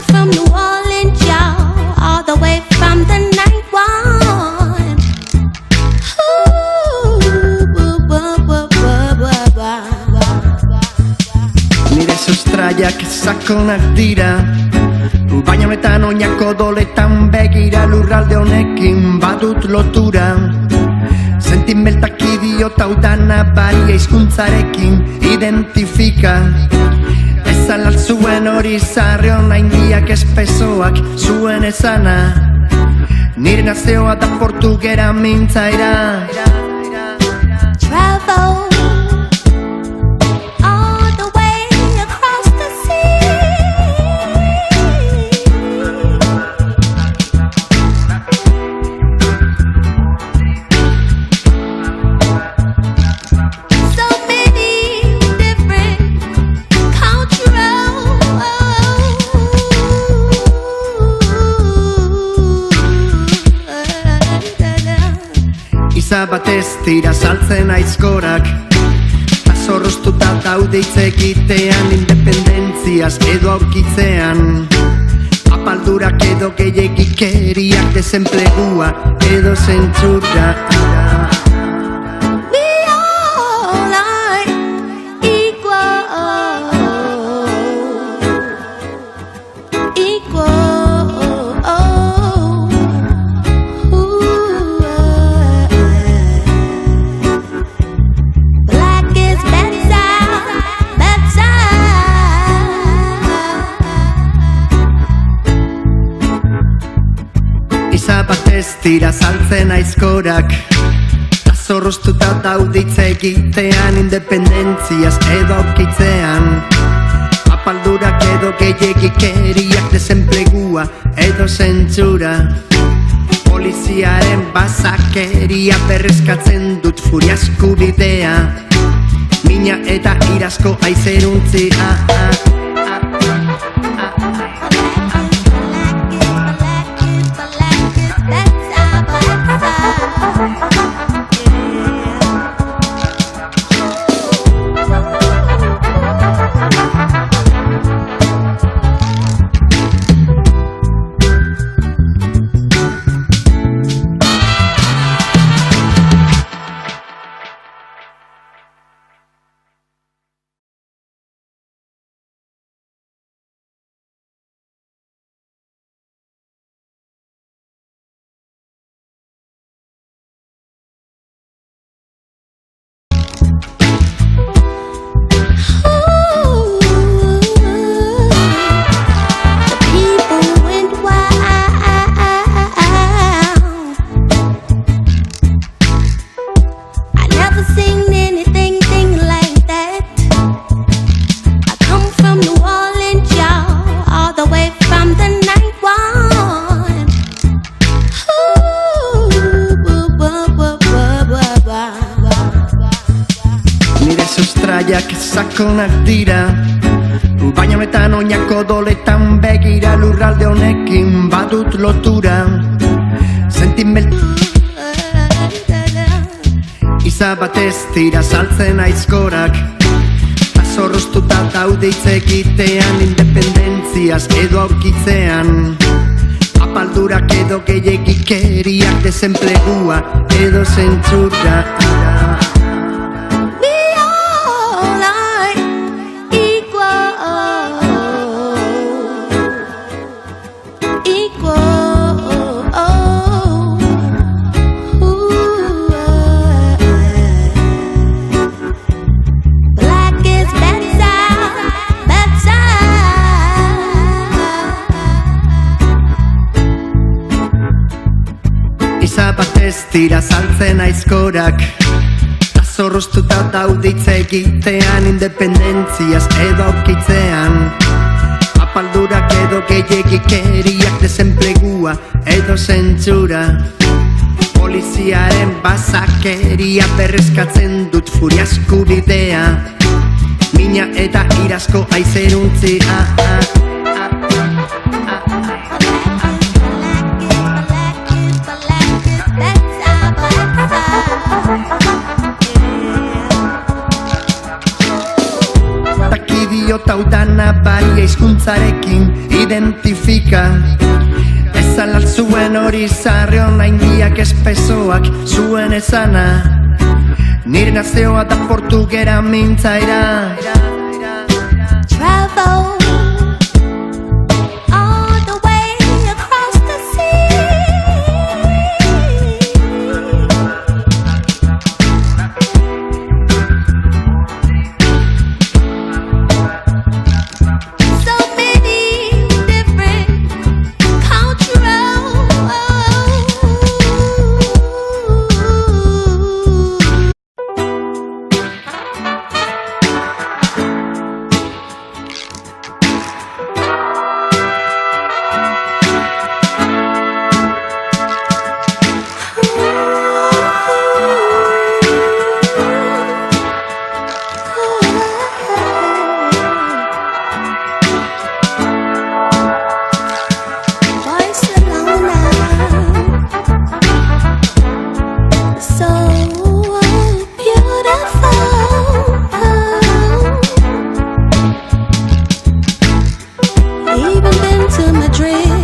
from New Orleans, y'all, all the way from the 9-1. Nire sustraiak sakonak dira, baina honetan oinako doletan begira, lurralde honekin badut lotura. Sentimentak idiota udana baria hizkuntzarekin identifika. Ezan altzuen hori zarri hona indiak espesoak zuen ezana. Nire nazioa da portugera mintzaira. Travel all the way across the sea. So many different cultural Iza batez tira saltzen aizkorak, azorroztuta daude hitz egitean, independentziaz edo aurkitzean. Apaldurak edo gehiagikeriak, desenplegua edo zentzura. We all are equal, equal. Black is better, better. Iza batez tira saltzen aizkorak, azorroztuta daude hitz egitean, independentziaz edo aurkitzean. Apaldurak edo gehiagikeriak, desenplegua edo zentzura. Poliziaren basakeria berrezkatzen dut furiasku bidea. Mina eta irazko aizeruntzia. Sustraiak sakonak dira, baina honetan oinako doletan begira, lurralde honekin badut lotura. Iza batez tira saltzen aizkorak, azorroztuta daude hitz egitean, independentziaz edo aurkitzean. Apaldurak edo gehiagikeriak, desenplegua edo zentzura. Iza batez tira saltzen aizkorak, azorroztuta daude hitz egitean, independentziaz edo aurkitzean. Apaldurak edo gehiagikeriak, desenplegua edo zentzura. Poliziaren basakeria berrezkatzen dut furiasku bidea. Mina eta irazko aizeruntzia. Idiota udana baria hizkuntzarekin identifika. Ez alal zuen hori zarrion haindiak espesoak zuen esana. Nire nazioa da portugera mintzaira. Travel all the way across the sea. So many different cultural Barcelona, so beautiful. Even been to Madrid.